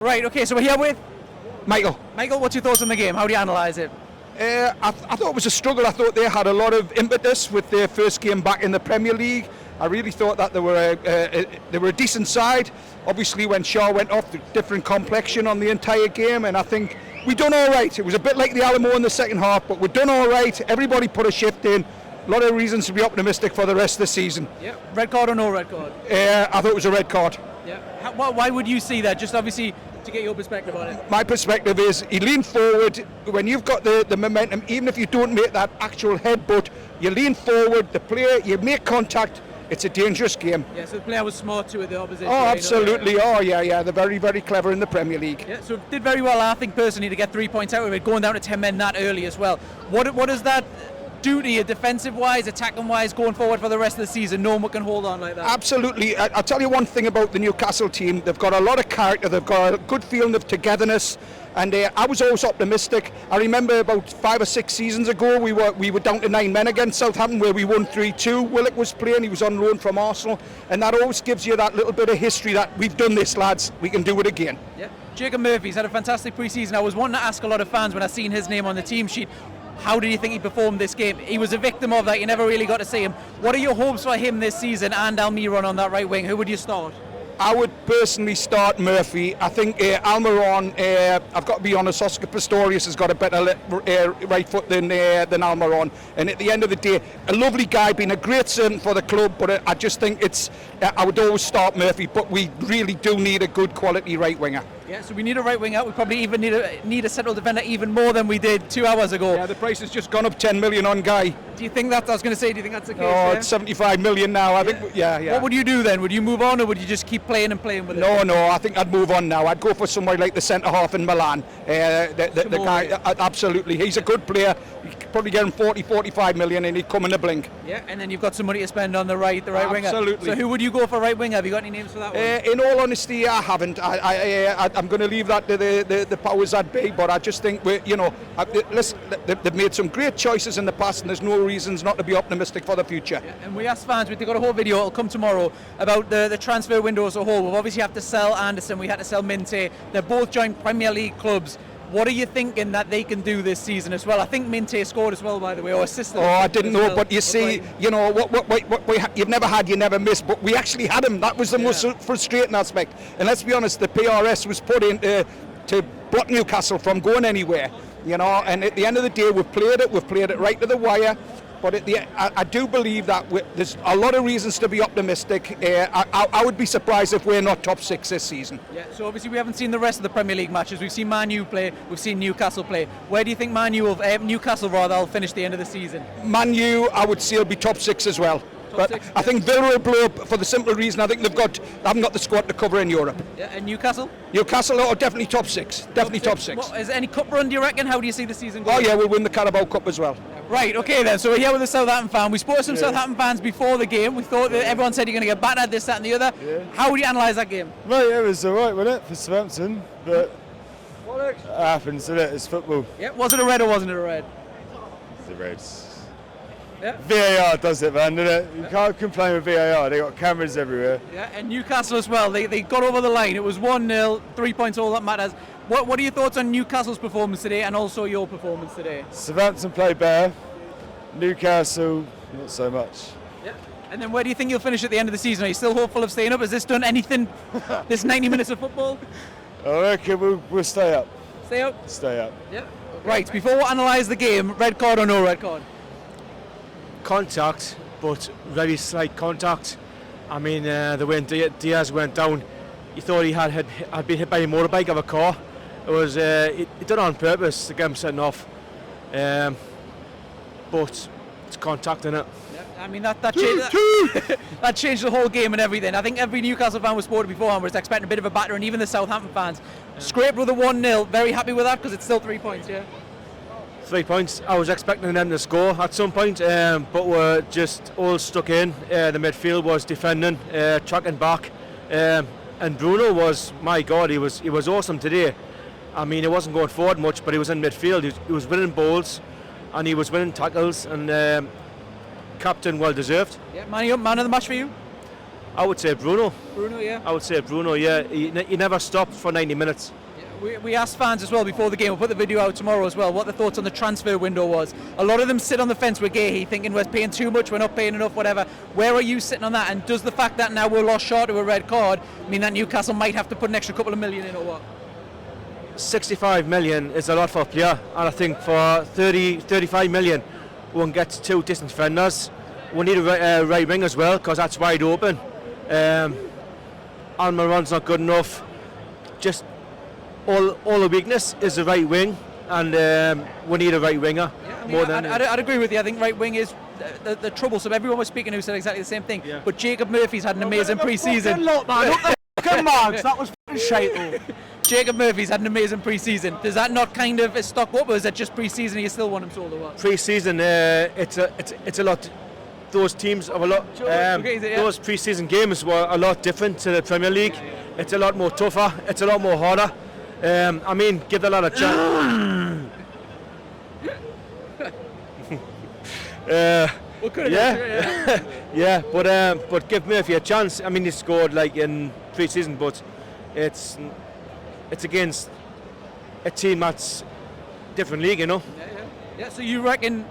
Right, okay, so we're here with Michael. Michael. What's your thoughts on the game? How do you analyse it? I thought it was a struggle. I thought they had a lot of impetus with their first game back in the Premier League. I really thought that they were a decent side. Obviously, when Schar went off, the different complexion on the entire game, and I think we done all right. It was a bit like the Alamo in the second half, but we done all right. Everybody put a shift in. A lot of reasons to be optimistic for the rest of the season. Yeah. Red card or no red card? I thought it was a red card. Yeah. Why would you see that? Just obviously to get your perspective on it. My perspective is he leaned forward. When you've got the momentum, even if you don't make that actual headbutt, you lean forward, the player, you make contact. It's a dangerous game. Yeah, so the player was smart to it, the opposition. Oh, absolutely. Oh, yeah. They're very, very clever in the Premier League. Yeah, so did very well, I think, personally, to get 3 points out of it, going down to 10 men that early as well. What does that do to you, defensive-wise, attacking-wise, going forward for the rest of the season? No one can hold on like that. Absolutely. I'll tell you one thing about the Newcastle team. They've got a lot of character. They've got a good feeling of togetherness. And I was always optimistic. I remember about 5 or 6 seasons ago, we were down to 9 men against Southampton, where we won 3-2. Willock was playing. He was on loan from Arsenal. And that always gives you that little bit of history that we've done this, lads. We can do it again. Yeah. Jacob Murphy's had a fantastic pre-season. I was wanting to ask a lot of fans when I seen his name on the team sheet, how did you think he performed this game? He was a victim of that. You never really got to see him. What are your hopes for him this season and Almiron on that right wing? Who would you start? I would personally start Murphy. I think Almiron, I've got to be honest, Oscar Pistorius has got a better right foot than Almiron. And at the end of the day, a lovely guy, been a great servant for the club, but I just think I would always start Murphy, but we really do need a good quality right winger. Yeah, so we need a right winger. We probably even need a central defender even more than we did 2 hours ago. Yeah, the price has just gone up 10 million on Guy. Do you think that, I was going to say, do you think that's the case? Oh, it's 75 million now. I think, yeah. What would you do then? Would you move on or would you just keep playing with it? No, I think I'd move on now. I'd go for somebody like the centre half in Milan. The guy, absolutely. He's a good player. You could probably get him 40, 45 million and he'd come in a blink. Yeah, and then you've got some money to spend on the right winger. Absolutely. So who would you go for right winger? Have you got any names for that one? In all honesty, I haven't. I'm going to leave that to the powers that be, but I just think they've made some great choices in the past and there's no reasons not to be optimistic for the future. Yeah, and we asked fans, we've got a whole video, it'll come tomorrow, about the transfer window as a whole. We've obviously had to sell Anderson, we had to sell Minte. They're both joined Premier League clubs. What are you thinking that they can do this season as well? I think Minte scored as well, by the way, or assisted. Oh, I didn't know, but you see, you know, what you've never had, you never miss, but we actually had him. That was the most frustrating aspect. And let's be honest, the PRS was put in to block Newcastle from going anywhere, you know, and at the end of the day, we've played it right to the wire. But I do believe that there's a lot of reasons to be optimistic. I would be surprised if we're not top 6 this season. Yeah, so obviously we haven't seen the rest of the Premier League matches. We've seen Man U play, we've seen Newcastle play. Where do you think Newcastle will finish the end of the season? Man U, I would say, will be top 6 as well. I think Villa will blow up for the simple reason I think they haven't got the squad to cover in Europe. Yeah, and Newcastle? Newcastle are definitely top 6. Definitely top 6. Is there any cup run, do you reckon? How do you see the season going? Oh yeah, we'll win the Carabao Cup as well. Right, okay then, so we're here with a Southampton fan. We spoke to some Southampton fans before the game. We thought that everyone said you're going to get battered, this, that and the other. Yeah. How would you analyse that game? Mate, it was alright, wasn't it, for Southampton, but it happens, isn't it? It's football. Yeah, was it a red or wasn't it a red? It's the Reds. Yeah. VAR does it, man, doesn't it? You can't complain with VAR, they got cameras everywhere. Yeah, and Newcastle as well, they got over the line. It was 1-0, 3 points, all that matters. What are your thoughts on Newcastle's performance today and also your performance today? Southampton played better, Newcastle not so much. Yeah. And then where do you think you'll finish at the end of the season? Are you still hopeful of staying up? Has this done anything, this 90 minutes of football? I reckon we'll stay up. Stay up? Stay up. Yeah. Okay. Right, before we analyse the game, red card or no red card? Contact, but very slight contact. I mean, the way Diaz went down, you thought he had been hit by a motorbike of a car. It was he done it on purpose to get him sent off, but it's contact in it. Yeah, I mean that changed the whole game and everything. I think every Newcastle fan was spotted beforehand was expecting a bit of a batter, and even the Southampton fans. Scraped with a 1-0. Very happy with that because it's still 3 points. Yeah. 3 points. I was expecting them to score at some point, but we're just all stuck in. The midfield was defending, tracking back, and Bruno was, my God, he was awesome today. I mean, he wasn't going forward much, but he was in midfield. He was winning balls, and he was winning tackles, and captain well deserved. Yeah, man of the match for you. I would say Bruno. Bruno, yeah. I would say Bruno, yeah. He never stopped for 90 minutes. We asked fans as well before the game, we'll put the video out tomorrow as well, what the thoughts on the transfer window was. A lot of them sit on the fence with Gahey, thinking we're paying too much, we're not paying enough, whatever. Where are you sitting on that? And does the fact that now we're lost short of a red card mean that Newcastle might have to put an extra couple of million in or what? 65 million is a lot for a player, and I think for 35 million we can get 2 decent defenders. We need a right wing as well, because that's wide open. Almiron's not good enough. Just all the weakness is the right wing, and we need a right winger. I'd agree with you. I think right wing is the troublesome. Everyone was speaking who said exactly the same thing. Yeah. But Jacob Murphy's had an amazing pre-season. Look, man, up the fucking marks. That was fucking shite. Jacob Murphy's had an amazing pre-season. Does that not kind of stock up, or is it just pre-season and you still want him sold or what? Pre-season, it's a lot. Those teams have a lot. Those pre-season games were a lot different to the Premier League. It's a lot more tougher. It's a lot more harder. I mean, give the lad a chance. Yeah, but give Murphy a chance. I mean, he scored like in pre-season, but it's against a team that's different league, you know. Yeah, so you reckon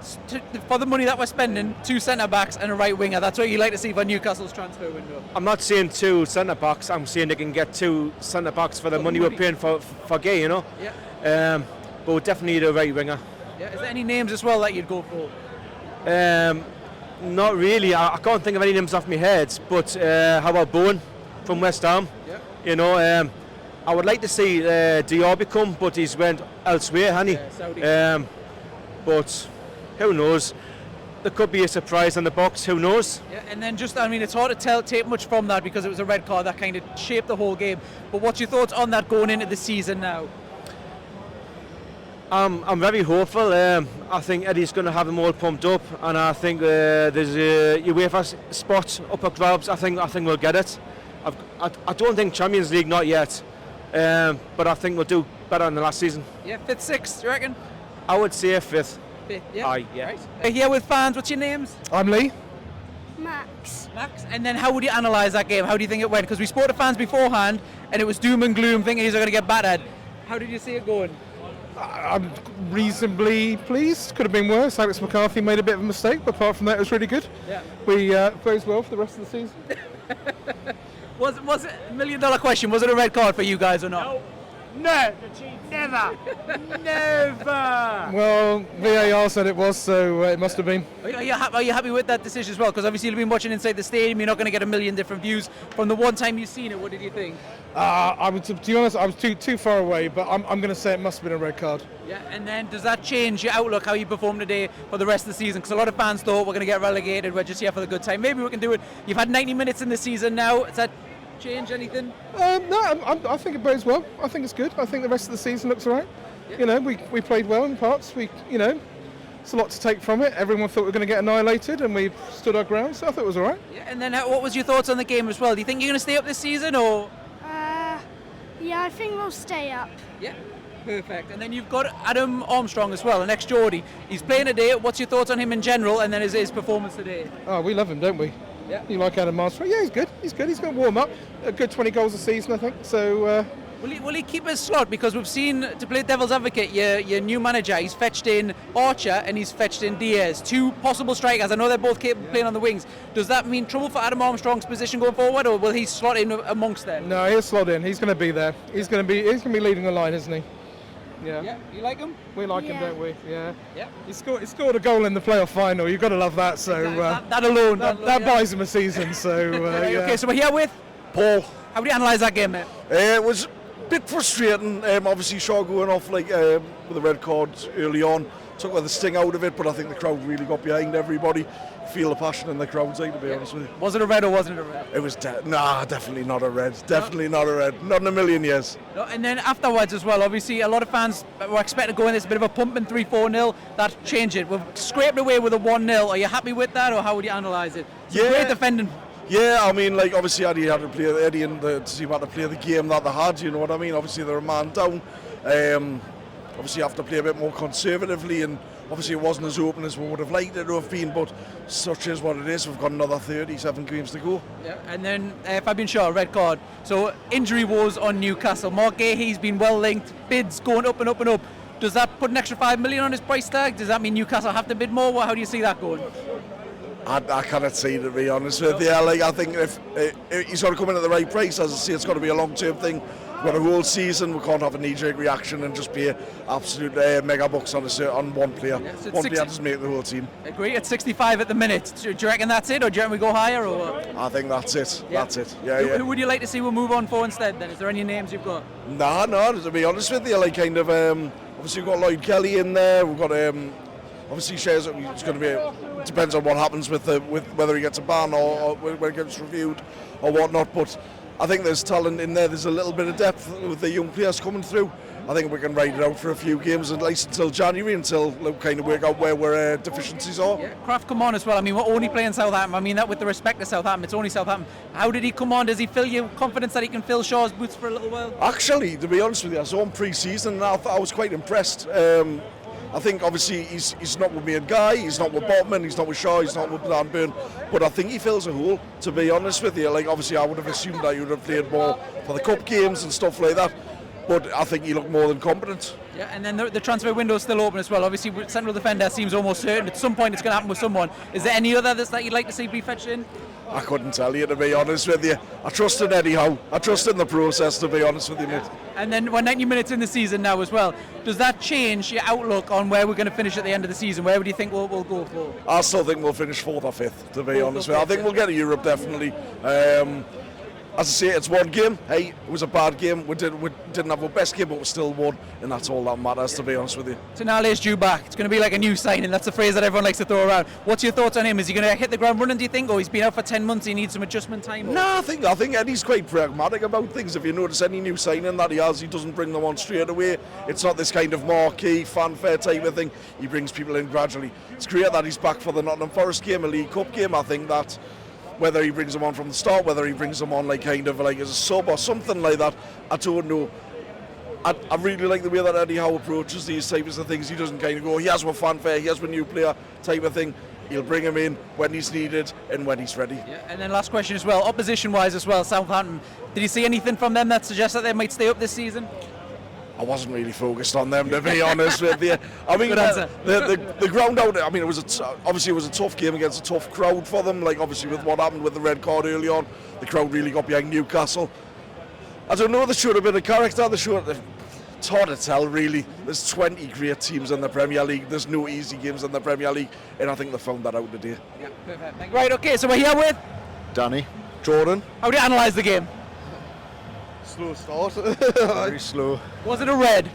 for the money that we're spending, 2 centre-backs and a right winger, that's what you like to see for Newcastle's transfer window? I'm not saying 2 centre-backs, I'm saying they can get 2 centre-backs for the money we're paying for Gay, you know. Yeah. But we definitely need a right winger. Yeah. Is there any names as well that you'd go for? Not really, I can't think of any names off my head, but how about Bowen from West Ham? Yeah. You know, I would like to see Diaby come, but he's went elsewhere, hasn't he? Yeah, Saudi. But who knows? There could be a surprise in the box. Who knows? Yeah, and then it's hard to take much from that because it was a red card that kind of shaped the whole game. But what's your thoughts on that going into the season now? I'm very hopeful. I think Eddie's going to have them all pumped up, and I think there's a UEFA spot up for grabs. I think we'll get it. I don't think Champions League, not yet, but I think we'll do better than the last season. Yeah, 5th, 6th, do you reckon? I would say 5th. 5th, yeah. Aye, yeah. Right. Here with fans, what's your names? I'm Lee. Max. Max. And then how would you analyse that game? How do you think it went? Because we spoke to fans beforehand, and it was doom and gloom, thinking he's going to get battered. How did you see it going? I'm reasonably pleased. Could have been worse. Alex McCarthy made a bit of a mistake, but apart from that, it was really good. Yeah. We plays well for the rest of the season. Was it $1 million question? Was it a red card for you guys or not? No, never. Never. Well, VAR said it was, so it must have been. Are you happy with that decision as well? Because obviously you've been watching inside the stadium, you're not going to get a million different views. From the one time you've seen it, what did you think? To be honest, I was too far away, but I'm going to say it must have been a red card. Yeah, and then does that change your outlook, how you perform today for the rest of the season? Because a lot of fans thought we're going to get relegated, we're just here for the good time. Maybe we can do it. You've had 90 minutes in the season now. Does that change anything? No, I think it bodes well. I think it's good. I think the rest of the season looks all right. Yeah. You know, we played well in parts. It's a lot to take from it. Everyone thought we were going to get annihilated, and we stood our ground, so I thought it was all right. Yeah, and then what was your thoughts on the game as well? Do you think you're going to stay up this season, or...? Yeah, I think we'll stay up. Yeah, perfect. And then you've got Adam Armstrong as well, an ex-Geordie. He's playing today. What's your thoughts on him in general, and then his performance today? Oh, we love him, don't we? Yeah. You like Adam Armstrong? Yeah, he's good. He's going to warm up. A good 20 goals a season, I think. So... Will he keep his slot? Because we've seen, to play devil's advocate, your new manager, he's fetched in Archer and he's fetched in Diaz. 2 possible strikers. I know they're both capable of playing on the wings. Does that mean trouble for Adam Armstrong's position going forward, or will he slot in amongst them? No, he'll slot in. He's going to be there. He's going to be leading the line, isn't he? Yeah. Yeah. You like him? We like him, don't we? Yeah. Yeah. He scored a goal in the playoff final. You've got to love that. So that alone. That buys him a season. So right, yeah. Okay, so we're here with Paul. How would you analyse that game, mate? It was a bit frustrating. Obviously, Schar going off with the red cards early on took the sting out of it, but I think the crowd really got behind everybody. Feel the passion in the crowd, to be honest with you. Was it a red or wasn't it a red? It was definitely not a red. Definitely not a red. Not in a million years. No, and then afterwards as well, obviously a lot of fans were expecting to go in this bit of a pumping 3-4-0. That changed it. We've scraped away with a 1-0. Are you happy with that, or how would you analyse it? Great defending. Yeah, I mean, like, obviously Eddie had to play Eddie and the team had to play the game that they had, you know what I mean? Obviously they're a man down. Obviously you have to play a bit more conservatively and Obviously, it wasn't as open as we would have liked it to have been, but such is what it is. We've got another 37 games to go. Yeah. And then Fabian Schar, red card. So injury woes on Newcastle. Mark Gahey's been well linked. Bids going up and up and up. Does that put an extra $5 million on his price tag? Does that mean Newcastle have to bid more? How do you see that going? I cannot see it, to be honest with you. Like, I think if he's got to come in at the right price, as I say, it's got to be a long-term thing. We've got a whole season. We can't have a knee-jerk reaction and just pay absolute mega bucks on one player. Yeah, so one player doesn't make the whole team. Agree. At 65 at the minute. Do you reckon that's it, or do you reckon we go higher? Or what? I think that's it. Yeah. That's it. Yeah, yeah. Who would you like to see we'll move on for instead? Then is there any names you've got? No. To be honest with you, like kind of obviously we've got Lloyd Kelly in there. We've got obviously Shar's. It's going to be. Depends on what happens with whether he gets a ban or when it gets reviewed or whatnot. But I think there's talent in there. There's a little bit of depth with the young players coming through. I think we can ride it out for a few games, at least until January, until we kind of work out where our deficiencies are. Yeah, Kraft come on as well. I mean, we're only playing Southampton. I mean that with the respect to Southampton. It's only Southampton. How did he come on? Does he fill you confidence that he can fill Shaw's boots for a little while? Actually, to be honest with you, I saw him pre-season and I was quite impressed. I think obviously he's not with me and Guy, he's not with Botman, he's not with Schar, he's not with Blackburn, but I think he fills a hole, to be honest with you. Like, obviously I would have assumed that he would have played more for the cup games and stuff like that, but I think he looked more than competent. Yeah, and then the transfer window is still open as well. Obviously, central defender seems almost certain. At some point it's going to happen with someone. Is there any other that you'd like to see be fetched in? I couldn't tell you, to be honest with you. I trust in Eddie Howe. I trust in the process, to be honest with you, mate. And then we're 90 minutes in the season now as well. Does that change your outlook on where we're going to finish at the end of the season? Where would you think we'll go for? I still think we'll finish 4th or 5th, to be honest with you. I think yeah. we'll get to Europe, definitely. As I say, it's one game. Hey, it was a bad game. We didn't have our best game, but we still won, and that's all that matters, to be honest with you. Tonali's due back. It's going to be like a new signing. That's the phrase that everyone likes to throw around. What's your thoughts on him? Is he going to hit the ground running, do you think? Or he's been out for 10 months, he needs some adjustment time? Or? No, I think Eddie's quite pragmatic about things. If you notice any new signing that he has, he doesn't bring them on straight away. It's not this kind of marquee, fanfare type of thing. He brings people in gradually. It's great that he's back for the Nottingham Forest game, a League Cup game. I think that whether he brings them on from the start, whether he brings them on like kind of like as a sub or something like that, I don't know. I really like the way that Eddie Howe approaches these types of things. He doesn't kind of go, he has one fanfare, he has one new player type of thing. He'll bring him in when he's needed and when he's ready. Yeah, and then last question as well, opposition-wise as well, Southampton. Did you see anything from them that suggests that they might stay up this season? I wasn't really focused on them, to be honest with you. I mean, Good answer. the ground out. I mean, obviously it was a tough game against a tough crowd for them. Like obviously with what happened with the red card early on, the crowd really got behind Newcastle. I don't know. They showed a bit of character. It's hard to tell, really. There's 20 great teams in the Premier League. There's no easy games in the Premier League, and I think they found that out today. Yeah, perfect. Thank you. Right, okay. So we're here with Danny. Jordan. How do you analyse the game? Slow start. Very slow. Was it a red?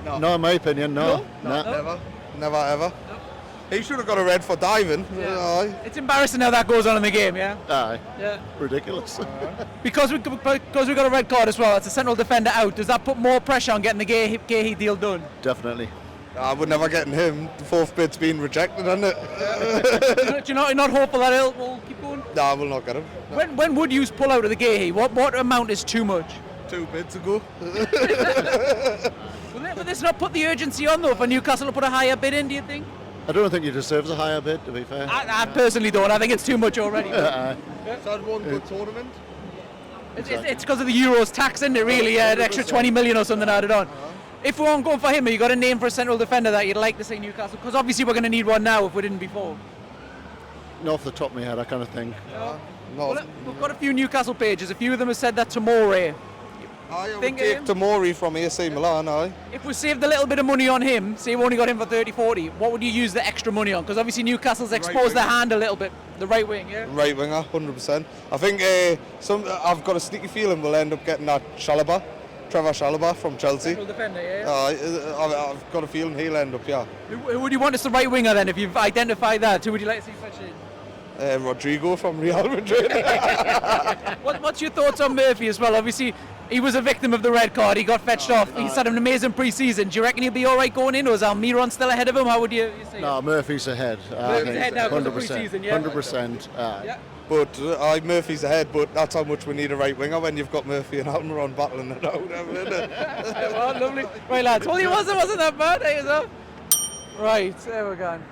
No, in my opinion, no. Never ever. He should have got a red for diving. Aye. It's embarrassing how that goes on in the game, yeah? Aye. Yeah. Ridiculous. Because we got a red card as well, it's a central defender out. Does that put more pressure on getting the Gahey deal done? Definitely. We're never getting him. The fourth bid's been rejected, isn't it? You're not hopeful that will keep going? Nah, we'll not get him. No. When would you pull out of the Gahey? What amount is too much? 2 bids ago. Will this not put the urgency on though for Newcastle to put a higher bid in, do you think? I don't think he deserves a higher bid, to be fair. I personally don't. I think it's too much already. So I'd won the tournament. It's because of the Euros tax, isn't it, really? An extra 20 million or something added on. If we weren't going for him, have you got a name for a central defender that you'd like to see Newcastle? Because obviously we're going to need one now if we didn't before. Not off the top of my head, I kind of think. Well, we've got a few Newcastle pages. A few of them have said that Tomori. I Think would take him? Tomori from AC Milan, aye. If we saved a little bit of money on him, say we only got him for 30-40, what would you use the extra money on? Because obviously Newcastle's exposed their hand a little bit. The right wing, yeah? Right winger, 100%. I think I've got a sneaky feeling we'll end up getting that Trevor Chalobah from Chelsea. Central defender, yeah? I've got a feeling he'll end up, yeah. Who would you want as the right winger then, if you've identified that? Who would you like to see fetched in? Rodrigo from Real Madrid. What's your thoughts on Murphy as well? Obviously, he was a victim of the red card. He got fetched off. He's had an amazing pre-season. Do you reckon he'll be all right going in, or is Almiron still ahead of him? How would you say? No, Murphy's ahead. Murphy's ahead now because of pre-season, yeah? 100%. Yeah. But Murphy's ahead, but that's how much we need a right winger when you've got Murphy and Almiron battling it out. Well, lovely. Right, lads. Well, he wasn't that bad. There you go. Right, there we're going.